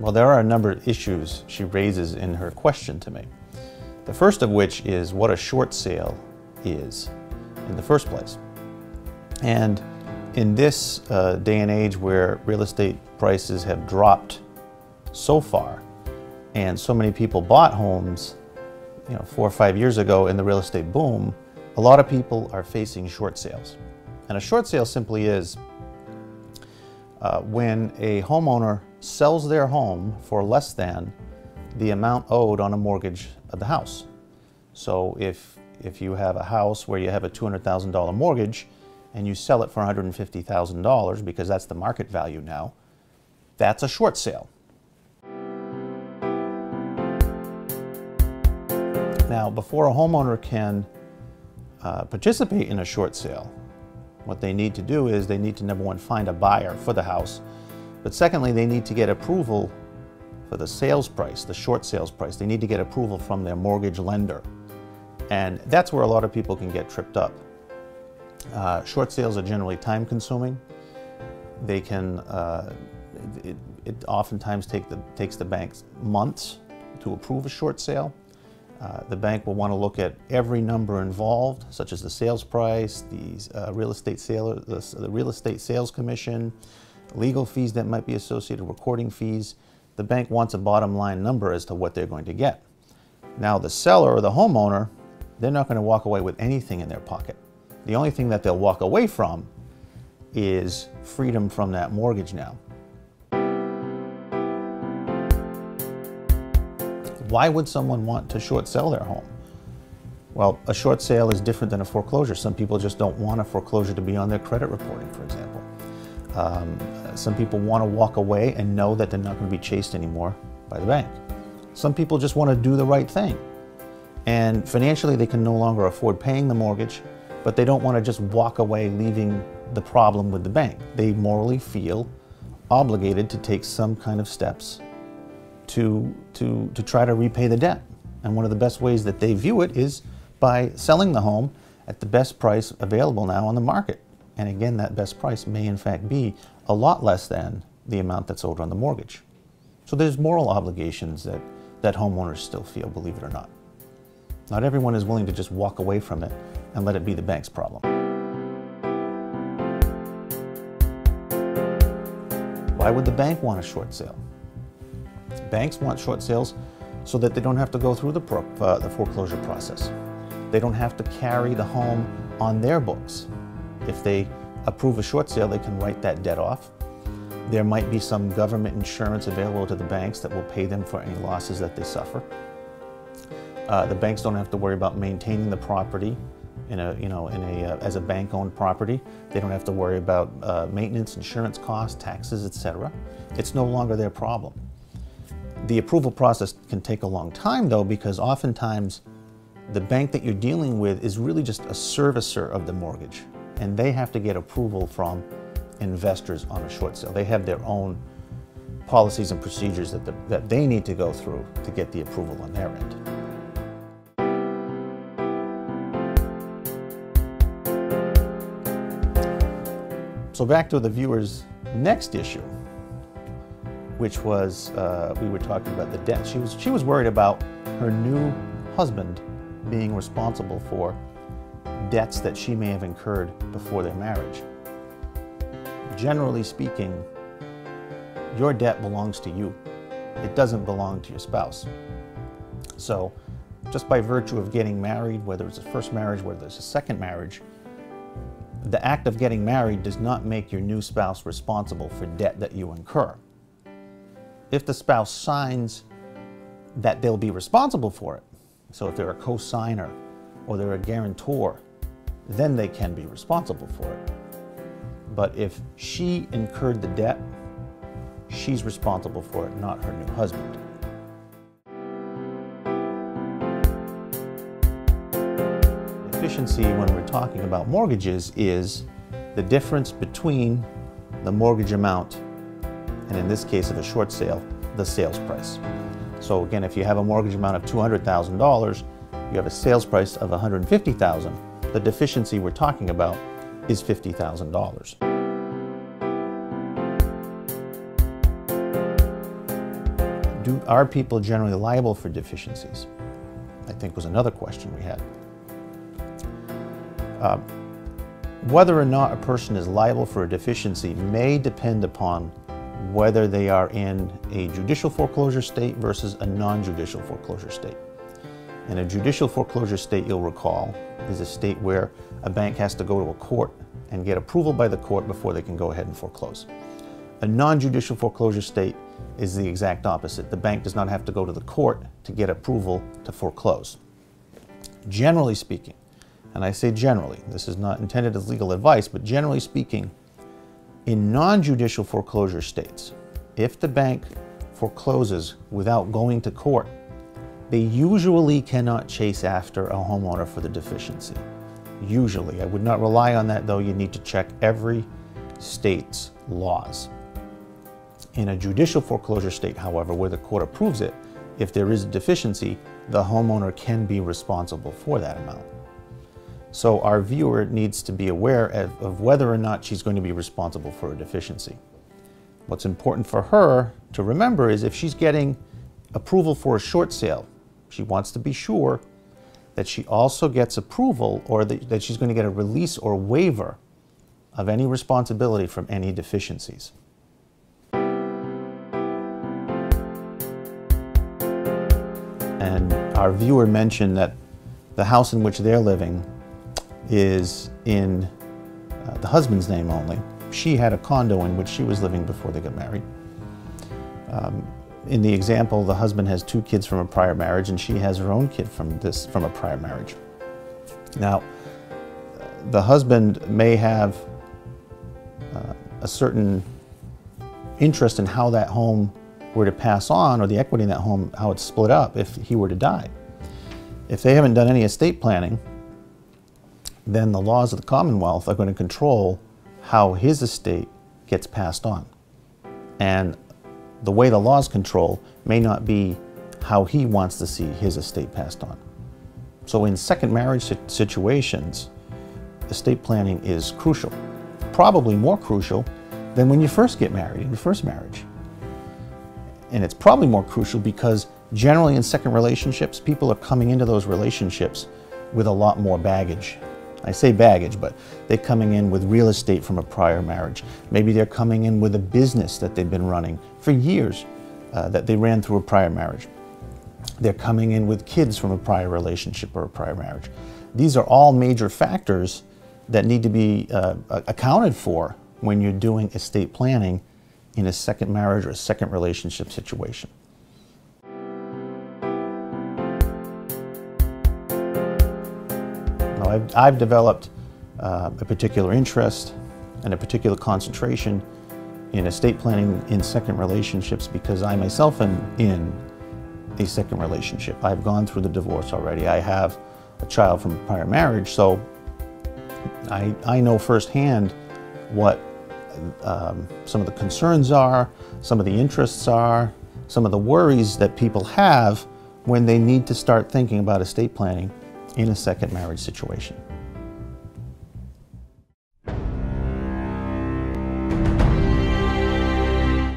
Well, there are a number of issues she raises in her question to me. The first of which is what a short sale is in the first place. And in this day and age where real estate prices have dropped so far, and so many people bought homes 4 or 5 years ago in the real estate boom, a lot of people are facing short sales. And a short sale simply is when a homeowner sells their home for less than the amount owed on a mortgage of the house. So if you have a house where you have a $200,000 mortgage and you sell it for $150,000 because that's the market value now, that's a short sale. Now, before a homeowner can participate in a short sale, what they need to do is they need to, number one, find a buyer for the house. But secondly, they need to get approval for the sales price, the short sales price. They need to get approval from their mortgage lender. And that's where a lot of people can get tripped up. Short sales are generally time consuming. They can, it oftentimes takes the banks months to approve a short sale. The bank will want to look at every number involved, such as the sales price, the real estate sales commission, legal fees that might be associated, recording fees. The bank wants a bottom line number as to what they're going to get. Now, the seller or the homeowner, they're not going to walk away with anything in their pocket. The only thing that they'll walk away from is freedom from that mortgage now. Why would someone want to short sell their home? Well, a short sale is different than a foreclosure. Some people just don't want a foreclosure to be on their credit reporting, for example. Some people want to walk away and know that they're not going to be chased anymore by the bank. Some people just want to do the right thing. And financially, they can no longer afford paying the mortgage, but they don't want to just walk away leaving the problem with the bank. They morally feel obligated to take some kind of steps to try to repay the debt. And one of the best ways that they view it is by selling the home at the best price available now on the market. And again, that best price may in fact be a lot less than the amount that's owed on the mortgage. So there's moral obligations that homeowners still feel, believe it or not. Not everyone is willing to just walk away from it and let it be the bank's problem. Why would the bank want a short sale? Banks want short sales so that they don't have to go through the foreclosure process. They don't have to carry the home on their books. If they approve a short sale, they can write that debt off. There might be some government insurance available to the banks that will pay them for any losses that they suffer. The banks don't have to worry about maintaining the property as a bank-owned property. They don't have to worry about maintenance, insurance costs, taxes, etc. It's no longer their problem. The approval process can take a long time, though, because oftentimes the bank that you're dealing with is really just a servicer of the mortgage, and they have to get approval from investors on a short sale. They have their own policies and procedures that they need to go through to get the approval on their end. So back to the viewer's next issue, which was, we were talking about the debt. She was worried about her new husband being responsible for debts that she may have incurred before their marriage. Generally speaking, your debt belongs to you. It doesn't belong to your spouse. So just by virtue of getting married, whether it's a first marriage, whether it's a second marriage, the act of getting married does not make your new spouse responsible for debt that you incur. If the spouse signs that they'll be responsible for it, so if they're a co-signer or they're a guarantor, then they can be responsible for it. But if she incurred the debt, she's responsible for it, not her new husband. Deficiency, when we're talking about mortgages, is the difference between the mortgage amount and, in this case of a short sale, the sales price. So again, if you have a mortgage amount of $200,000, you have a sales price of $150,000. The deficiency we're talking about is $50,000. Are people generally liable for deficiencies? I think was another question we had. Whether or not a person is liable for a deficiency may depend upon whether they are in a judicial foreclosure state versus a non-judicial foreclosure state. In a judicial foreclosure state, you'll recall, is a state where a bank has to go to a court and get approval by the court before they can go ahead and foreclose. A non-judicial foreclosure state is the exact opposite. The bank does not have to go to the court to get approval to foreclose. Generally speaking, and I say generally, this is not intended as legal advice, but generally speaking, in non-judicial foreclosure states, if the bank forecloses without going to court, they usually cannot chase after a homeowner for the deficiency. Usually. I would not rely on that, though. You need to check every state's laws. In a judicial foreclosure state, however, where the court approves it, if there is a deficiency, the homeowner can be responsible for that amount. So our viewer needs to be aware of whether or not she's going to be responsible for a deficiency. What's important for her to remember is if she's getting approval for a short sale, she wants to be sure that she also gets approval, or that she's going to get a release or waiver of any responsibility from any deficiencies. And our viewer mentioned that the house in which they're living is in the husband's name only. She had a condo in which she was living before they got married. In the example, the husband has 2 kids from a prior marriage, and she has her own kid from a prior marriage. Now, the husband may have a certain interest in how that home were to pass on, or the equity in that home, how it's split up if he were to die. If they haven't done any estate planning, then the laws of the Commonwealth are going to control how his estate gets passed on. And the way the laws control may not be how he wants to see his estate passed on. So in second marriage situations, estate planning is crucial. Probably more crucial than when you first get married, in your first marriage. And it's probably more crucial because generally in second relationships, people are coming into those relationships with a lot more baggage. I say baggage, but they're coming in with real estate from a prior marriage. Maybe they're coming in with a business that they've been running for years that they ran through a prior marriage. They're coming in with kids from a prior relationship or a prior marriage. These are all major factors that need to be accounted for when you're doing estate planning in a second marriage or a second relationship situation. I've developed a particular interest and a particular concentration in estate planning in second relationships because I myself am in a second relationship. I've gone through the divorce already. I have a child from a prior marriage, so I know firsthand what some of the concerns are, some of the interests are, some of the worries that people have when they need to start thinking about estate planning in a second marriage situation.